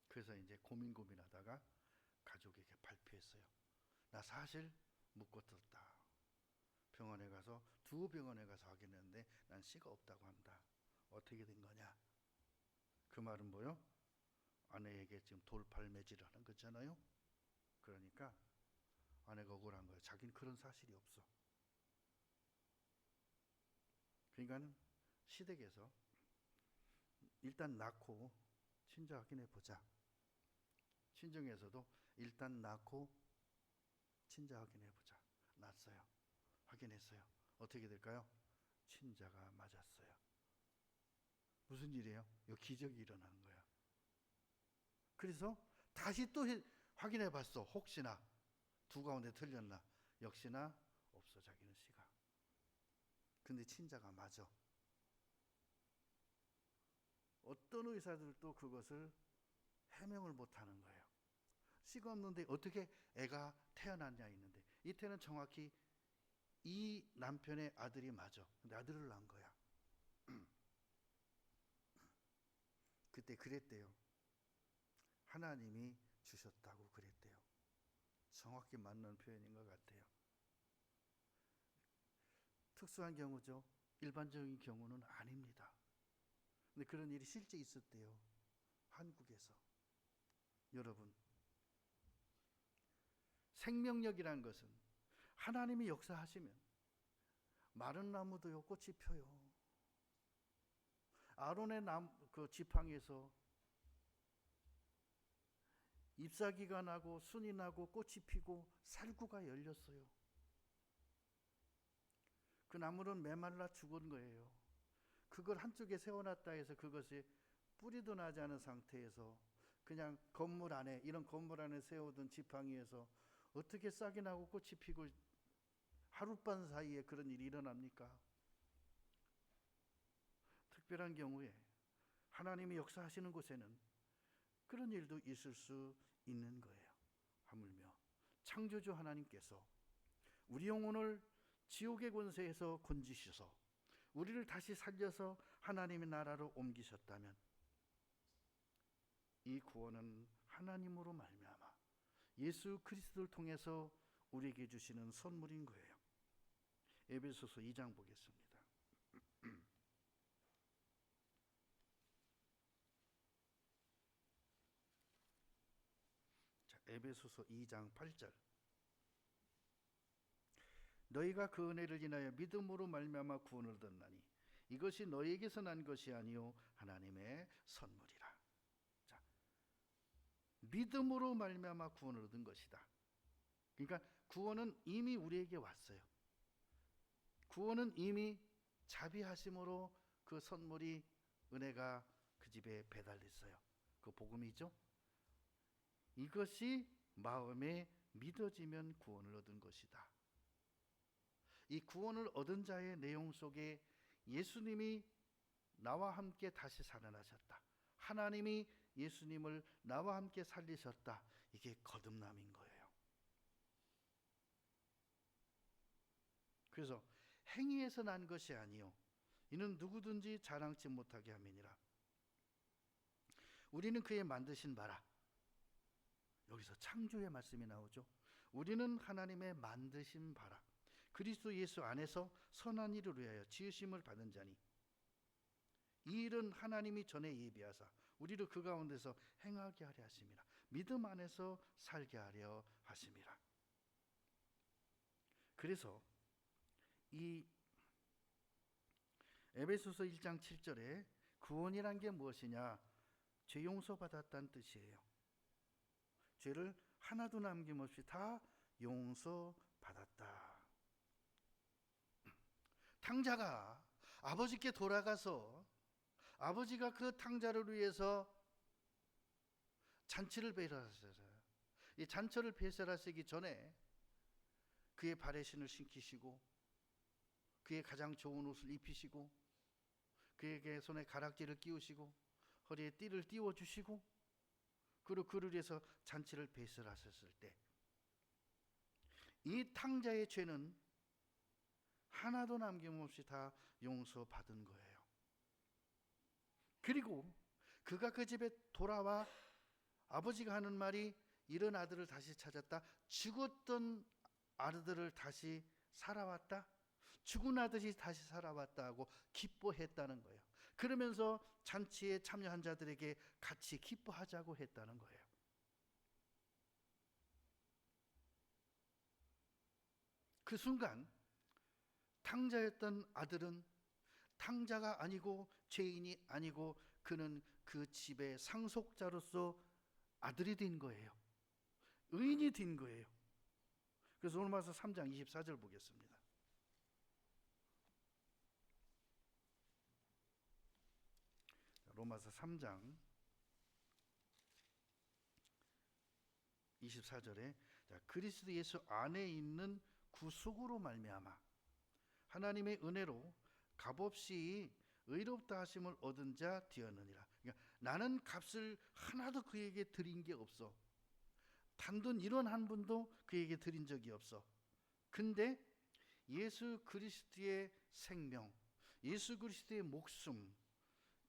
그래서 이제 고민하다가 가족에게 발표했어요. 나 사실 묶어뒀다. 병원에 가서 두 병원에 가서 확인했는데 난 씨가 없다고 한다. 어떻게 된 거냐? 그 말은 뭐요? 아내에게 지금 돌팔매질을 하는 거잖아요. 그러니까 아내가 억울한 거예요. 자기는 그런 사실이 없어. 그러니까 시댁에서 일단 낳고 친자 확인해 보자. 친정에서도 일단 낳고 친자 확인해 보자. 낳았어요. 확인했어요. 어떻게 될까요? 친자가 맞았어요. 무슨 일이에요? 이 기적이 일어나는 거야. 그래서 다시 또 확인해 봤어. 혹시나 두 가운데 틀렸나? 역시나 없어. 자기는 씨가. 근데 친자가 맞아. 어떤 의사들도 그것을 해명을 못하는 거예요. 씨가 없는데 어떻게 애가 태어났냐 있는데, 이때는 정확히 이 남편의 아들이 맞아. 근데 아들을 낳은 거야. 그때 그랬대요. 하나님이 주셨다고 그랬대요. 정확히 맞는 표현인 것 같아요. 특수한 경우죠. 일반적인 경우는 아닙니다. 근데 그런 일이 실제 있었대요. 한국에서. 여러분, 생명력이란 것은 하나님이 역사하시면 마른 나무도요 꽃이 펴요. 아론의 그 지팡이에서 잎사귀가 나고 순이 나고 꽃이 피고 살구가 열렸어요. 그 나무는 메말라 죽은 거예요. 그걸 한쪽에 세워놨다 해서 그것이 뿌리도 나지 않은 상태에서 그냥 건물 안에, 이런 건물 안에 세우던 지팡이에서 어떻게 싹이 나고 꽃이 피고 하룻밤 사이에 그런 일이 일어납니까? 특별한 경우에 하나님이 역사하시는 곳에는 그런 일도 있을 수 있는 거예요. 하물며 창조주 하나님께서 우리 영혼을 지옥의 권세에서 건지셔서 우리를 다시 살려서 하나님의 나라로 옮기셨다면 이 구원은 하나님으로 말미암아 예수 그리스도를 통해서 우리에게 주시는 선물인 거예요. 에베소서 2장 보겠습니다. 자, 에베소서 2장 8절. 너희가 그 은혜를 인하여 믿음으로 말미암아 구원을 얻었나니 이것이 너희에게서 난 것이 아니요 하나님의 선물이라. 자, 믿음으로 말미암아 구원을 얻은 것이다. 그러니까 구원은 이미 우리에게 왔어요. 구원은 이미 자비하심으로 그 선물이, 은혜가 그 집에 배달됐어요. 그 복음이죠. 이것이 마음에 믿어지면 구원을 얻은 것이다. 이 구원을 얻은 자의 내용 속에 예수님이 나와 함께 다시 살아나셨다. 하나님이 예수님을 나와 함께 살리셨다. 이게 거듭남인 거예요. 그래서 행위에서 난 것이 아니요 이는 누구든지 자랑치 못하게 함이니라. 우리는 그의 만드신 바라. 여기서 창조의 말씀이 나오죠. 우리는 하나님의 만드신 바라. 그리스도 예수 안에서 선한 일을 위하여 지으심을 받은 자니 이 일은 하나님이 전에 예비하사 우리를 그 가운데서 행하게 하려 하심이라. 믿음 안에서 살게 하려 하심이라. 그래서 이 에베소서 1장 7절에 구원이란 게 무엇이냐? 죄 용서 받았다는 뜻이에요. 죄를 하나도 남김없이 다 용서받았다. 탕자가 아버지께 돌아가서 아버지가 그 탕자를 위해서 잔치를 배설하셨어요. 이 잔치를 배설하시기 전에 그의 발에 신을 신기시고 그의 가장 좋은 옷을 입히시고 그에게 손에 가락지를 끼우시고 허리에 띠를 띄워주시고 그리고 그를 위해서 잔치를 배설하셨을 때 이 탕자의 죄는 하나도 남김없이 다 용서받은 거예요. 그리고 그가 그 집에 돌아와 아버지가 하는 말이 이런 아들을 다시 찾았다. 죽었던 아들을 다시 살아왔다. 죽은 아들이 다시 살아왔다고 기뻐했다는 거예요. 그러면서 잔치에 참여한 자들에게 같이 기뻐하자고 했다는 거예요. 그 순간 탕자였던 아들은 탕자가 아니고 죄인이 아니고 그는 그 집의 상속자로서 아들이 된 거예요. 의인이 된 거예요. 그래서 로마서 3장 24절 보겠습니다. 로마서 3장 24절에 그리스도 예수 안에 있는 구속으로 말미암아 하나님의 은혜로 값없이 의롭다 하심을 얻은 자 되었느니라. 그러니까 나는 값을 하나도 그에게 드린 게 없어. 단돈 1원 한 분도 그에게 드린 적이 없어. 근데 예수 그리스도의 생명, 예수 그리스도의 목숨,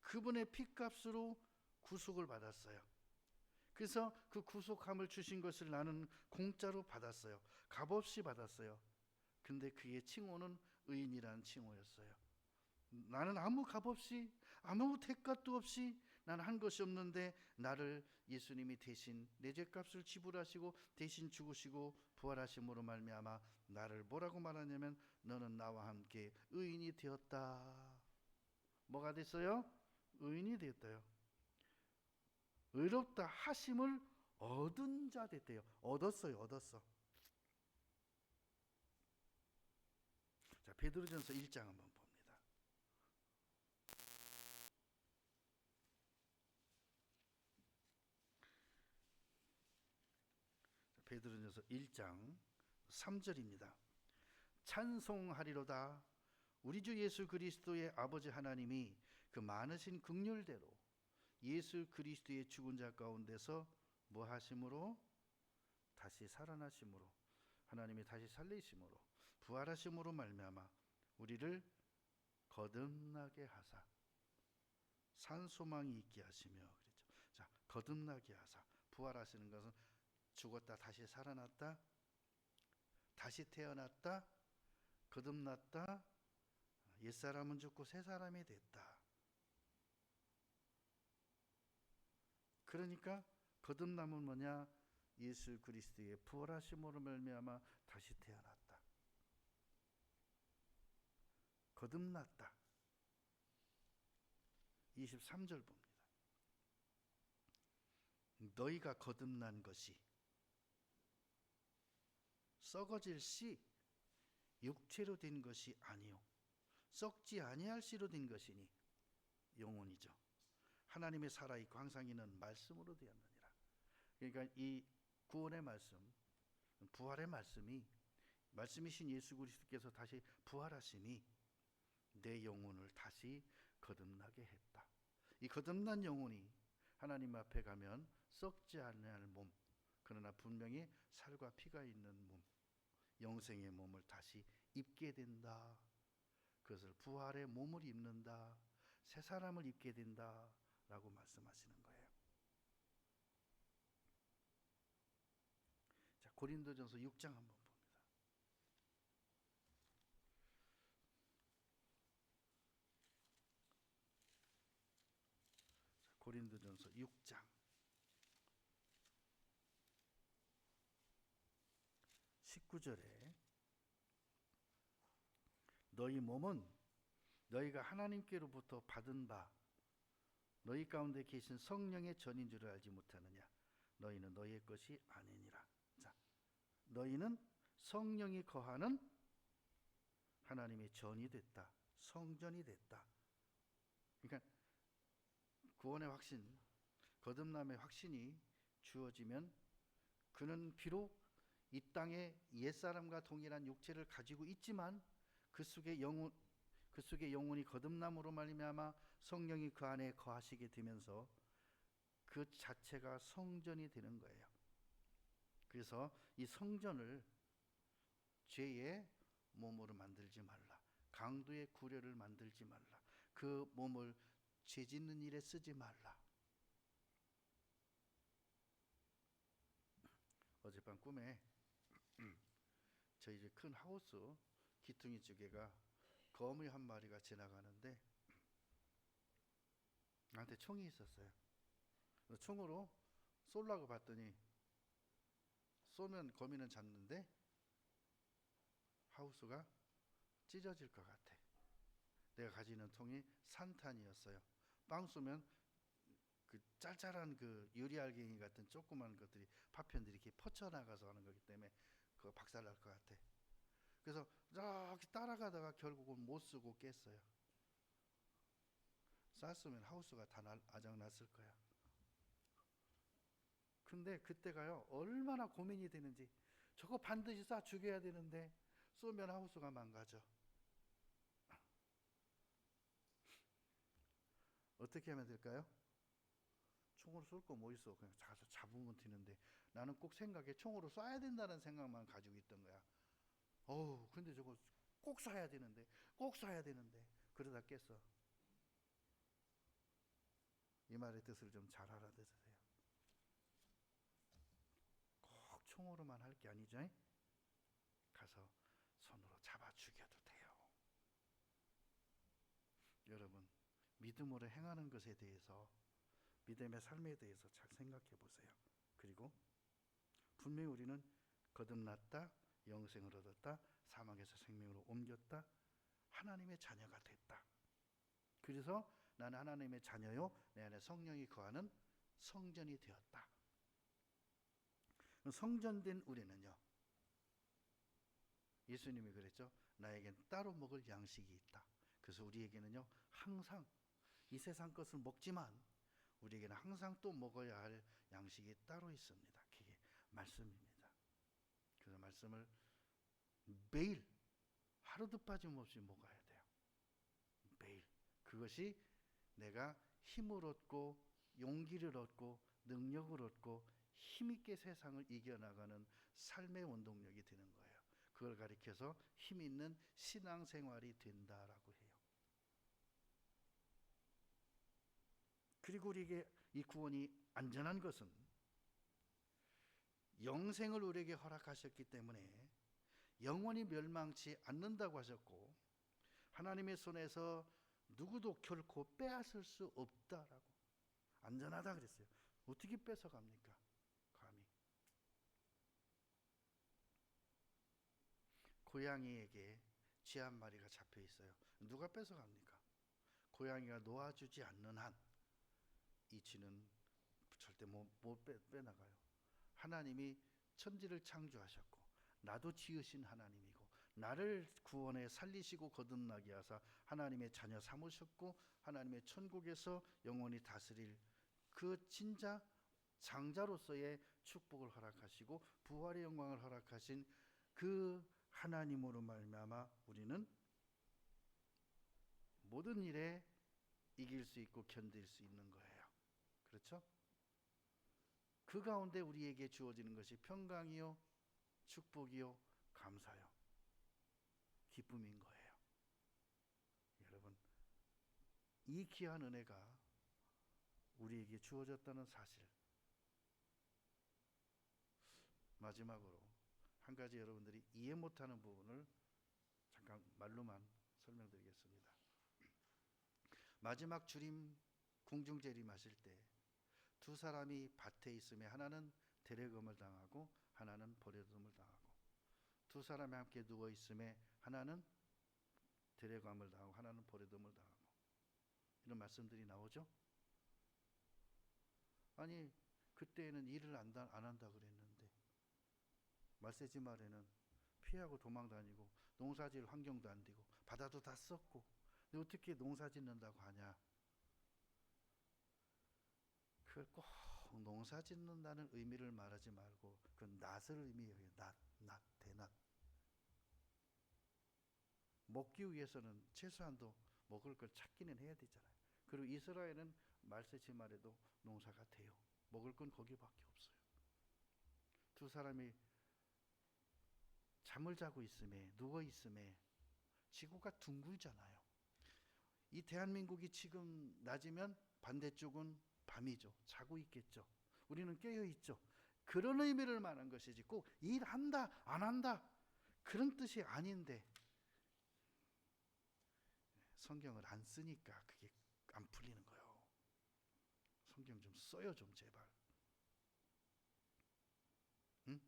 그분의 피값으로 구속을 받았어요. 그래서 그 구속함을 주신 것을 나는 공짜로 받았어요. 값없이 받았어요. 근데 그의 칭호는 의인이라는 칭호였어요. 나는 아무 값없이 아무 대가도 없이 나는 한 것이 없는데 나를 예수님이 대신 내 죄값을 지불하시고 대신 죽으시고 부활하심으로 말미암아 나를 뭐라고 말하냐면 너는 나와 함께 의인이 되었다. 뭐가 됐어요? 의인이 되었다요. 의롭다 하심을 얻은 자 됐대요. 얻었어요. 얻었어. 자, 베드로전서 1장 한번 봅니다. 베드로전서 1장 3절입니다. 찬송하리로다 우리 주 예수 그리스도의 아버지 하나님이 그 많으신 긍휼대로 예수 그리스도의 죽은 자 가운데서 뭐 하심으로? 다시 살아나심으로 하나님이 다시 살리심으로 부활하심으로 말미암아 우리를 거듭나게 하사 산소망이 있게 하시며 그랬죠. 자, 거듭나게 하사 부활하시는 것은 죽었다 다시 살아났다, 다시 태어났다, 거듭났다, 옛사람은 죽고 새 사람이 됐다. 그러니까 거듭남은 뭐냐? 예수 그리스도의 부활하심으로 말미암아 다시 태어났다. 거듭났다. 23절 봅니다. 너희가 거듭난 것이 썩어질 씨 육체로 된 것이 아니요 썩지 아니할 씨로 된 것이니 영혼이죠. 하나님의 살아있고 항상 있는 말씀으로 되었느니라. 그러니까 이 구원의 말씀, 부활의 말씀이신 예수 그리스도께서 다시 부활하시니 내 영혼을 다시 거듭나게 했다. 이 거듭난 영혼이 하나님 앞에 가면 썩지 않을 몸, 그러나 분명히 살과 피가 있는 몸, 영생의 몸을 다시 입게 된다. 그것을 부활의 몸을 입는다. 새 사람을 입게 된다. 라고 말씀하시는 거예요. 자, 고린도전서 6장 한번 봅니다. 고린도전서 6장 19절에 너희 몸은 너희가 하나님께로부터 받은 바 너희 가운데 계신 성령의 전인 줄을 알지 못하느냐. 너희는 너희의 것이 아니니라. 자, 너희는 성령이 거하는 하나님의 전이 됐다. 성전이 됐다. 그러니까 구원의 확신, 거듭남의 확신이 주어지면 그는 비록 이 땅에 옛사람과 동일한 육체를 가지고 있지만 그 속에 영혼이 거듭남으로 말미암아 성령이 그 안에 거하시게 되면서 그 자체가 성전이 되는 거예요. 그래서 이 성전을 죄의 몸으로 만들지 말라. 강도의 구려를 만들지 말라. 그 몸을 죄 짓는 일에 쓰지 말라. 어젯밤 꿈에 저희 집 큰 하우스 기퉁이 쪽에가 거미 한 마리가 지나가는데 나한테 총이 있었어요. 총으로 쏠라고 봤더니 쏘면 거미는 잡는데 하우스가 찢어질 것 같아. 내가 가지는 통이 산탄이었어요. 빵 쏘면 그 짤짤한 그 유리알갱이 같은 조그만 것들이 파편들이 이렇게 퍼쳐나가서 하는 거기 때문에 그거 박살날 것 같아. 그래서 이렇게 따라가다가 결국은 못 쓰고 깼어요. 쐈으면 하우스가 다 아작났을 거야. 근데 그때가요 얼마나 고민이 되는지. 저거 반드시 쏴 죽여야 되는데 쏘면 하우스가 망가져. 어떻게 하면 될까요? 총으로 쏠 거 뭐 있어. 그냥 가서 잡으면 되는데 나는 꼭 생각에 총으로 쏴야 된다는 생각만 가지고 있던 거야. 근데 저거 꼭 쏴야 되는데 그러다 깼어. 이 말의 뜻을 좀 잘 알아들으세요. 꼭 총으로만 할 게 아니죠. 가서 손으로 잡아 죽여도 돼요. 여러분, 믿음으로 행하는 것에 대해서, 믿음의 삶에 대해서 잘 생각해 보세요. 그리고 분명히 우리는 거듭났다, 영생을 얻었다, 사망에서 생명으로 옮겼다, 하나님의 자녀가 됐다. 그래서 나는 하나님의 자녀요, 내 안에 성령이 거하는 성전이 되었다. 성전된 우리는요, 예수님이 그랬죠. 나에겐 따로 먹을 양식이 있다. 그래서 우리에게는요, 항상 이 세상 것을 먹지만 우리에게는 항상 또 먹어야 할 양식이 따로 있습니다. 그게 말씀입니다. 그래서 말씀을 매일 하루도 빠짐없이 먹어야 돼요. 매일. 그것이 내가 힘을 얻고 용기를 얻고 능력을 얻고 힘있게 세상을 이겨나가는 삶의 원동력이 되는 거예요. 그걸 가리켜서 힘 있는 신앙생활이 된다라고 해요. 그리고 우리에게 이 구원이 안전한 것은 영생을 우리에게 허락하셨기 때문에 영원히 멸망치 않는다고 하셨고 하나님의 손에서 누구도 결코 빼앗을 수 없다라고, 안전하다 그랬어요. 어떻게 뺏어갑니까? 감히. 고양이에게 쥐 한 마리가 잡혀 있어요. 누가 뺏어갑니까? 고양이가 놓아주지 않는 한 이 쥐는 절대 못 빼나가요. 하나님이 천지를 창조하셨고 나도 지으신 하나님이고 나를 구원해 살리시고 거듭나게 하사 하나님의 자녀 삼으셨고 하나님의 천국에서 영원히 다스릴 그 진짜 장자로서의 축복을 허락하시고 부활의 영광을 허락하신 그 하나님으로 말미암아 우리는 모든 일에 이길 수 있고 견딜 수 있는 거예요. 그렇죠? 그 가운데 우리에게 주어지는 것이 평강이요, 축복이요, 감사요, 기쁨인 거예요. 여러분, 이 귀한 은혜가 우리에게 주어졌다는 사실, 마지막으로 한 가지 여러분들이 이해 못하는 부분을 잠깐 말로만 설명드리겠습니다. 마지막 주림 궁중 재림하실 때 두 사람이 밭에 있음에 하나는 데레금을 당하고 하나는 버려둠을 당하고, 두 사람이 함께 누워 있음에 하나는 데레금을 당하고 하나는 버려둠을 당하고, 이런 말씀들이 나오죠. 아니 그때에는 일을 안 한다 그랬는데 말세지 말에는 피하고 도망 다니고 농사질 환경도 안 되고 바다도 다 썼고, 근데 어떻게 농사 짓는다고 하냐. 그걸 꼭 농사 짓는다는 의미를 말하지 말고 그 낫을 의미해요. 대낫. 먹기 위해서는 최소한도 먹을 걸 찾기는 해야 되잖아요. 그리고 이스라엘은 말세지 말에도 농사가 돼요. 먹을 건 거기밖에 없어요. 두 사람이 잠을 자고 있음에, 누워 있음에 지구가 둥글잖아요. 이 대한민국이 지금 낮이면 반대쪽은 밤이죠. 자고 있겠죠. 우리는 깨어 있죠. 그런 의미를 말한 것이지 꼭 일한다 안 한다 그런 뜻이 아닌데, 성경을 안 쓰니까 그게 안 풀리는 거예요. 성경 좀 써요, 좀 제발. 응?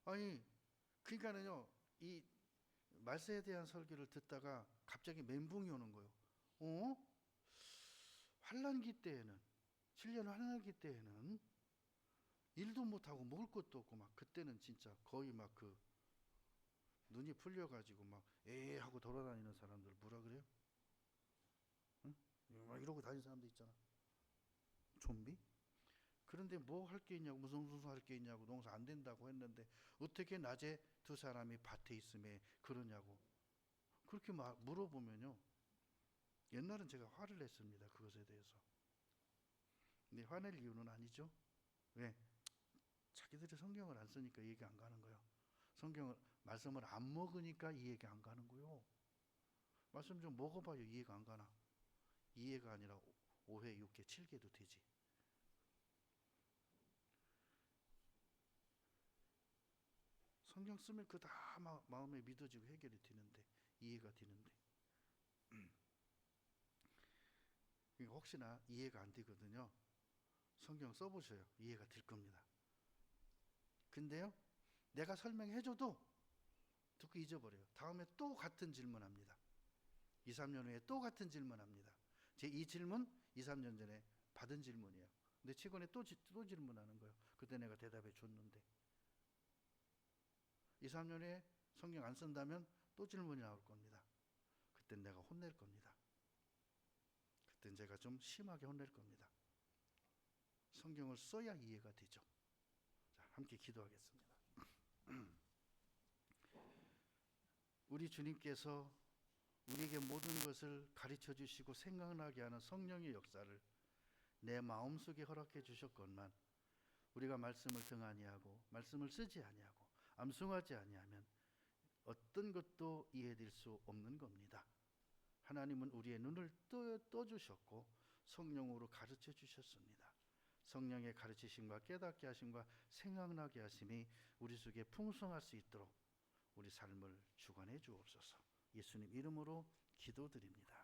아니 그러니까는요, 이 말세에 대한 설교를 듣다가 갑자기 멘붕이 오는 거예요. 환난기 때에는, 7년 환난기 때에는 일도 못하고 먹을 것도 없고 막 그때는 진짜 거의 막 그 눈이 풀려가지고 막 하고 돌아다니는 사람들 뭐라 그래요? 응? 막 이러고 다니는 사람들 있잖아. 좀비? 그런데 뭐 할 게 있냐고, 무슨 할 게 있냐고, 농사 안 된다고 했는데 어떻게 낮에 두 사람이 밭에 있음에 그러냐고 그렇게 물어보면요, 옛날은 제가 화를 냈습니다, 그것에 대해서. 근데 화낼 이유는 아니죠. 왜? 자기들이 성경을 안 쓰니까 이해가 안 가는 거예요. 성경을, 말씀을 안 먹으니까 이해가 안 가는 거예요. 말씀 좀 먹어봐요. 이해가 안 가나? 이해가 아니라 5회, 6회, 7개도 되지. 성경 쓰면 그 다 마음에 믿어지고 해결이 되는데, 이해가 되는데. 혹시나 이해가 안 되거든요, 성경 써보셔요. 이해가 될 겁니다. 근데요, 내가 설명해줘도 듣고 잊어버려요. 다음에 또 같은 질문합니다. 2, 3년 후에 또 같은 질문합니다. 제 이 질문 2, 3년 전에 받은 질문이에요. 근데 최근에 또 질문하는 거예요. 그때 내가 대답해 줬는데. 2, 3년 후에 성경 안 쓴다면 또 질문이 나올 겁니다. 그땐 내가 혼낼 겁니다. 그땐 제가 좀 심하게 혼낼 겁니다. 성경을 써야 이해가 되죠. 자, 함께 기도하겠습니다. 우리 주님께서 우리에게 모든 것을 가르쳐 주시고 생각나게 하는 성령의 역사를 내 마음속에 허락해 주셨건만, 우리가 말씀을 등한히 하고 말씀을 쓰지 아니하고 암송하지 아니하면 어떤 것도 이해될 수 없는 겁니다. 하나님은 우리의 눈을 떠 주셨고 성령으로 가르쳐 주셨습니다. 성령의 가르치심과 깨닫게 하심과 생각나게 하심이 우리 속에 풍성할 수 있도록 우리 삶을 주관해 주옵소서. 예수님 이름으로 기도드립니다.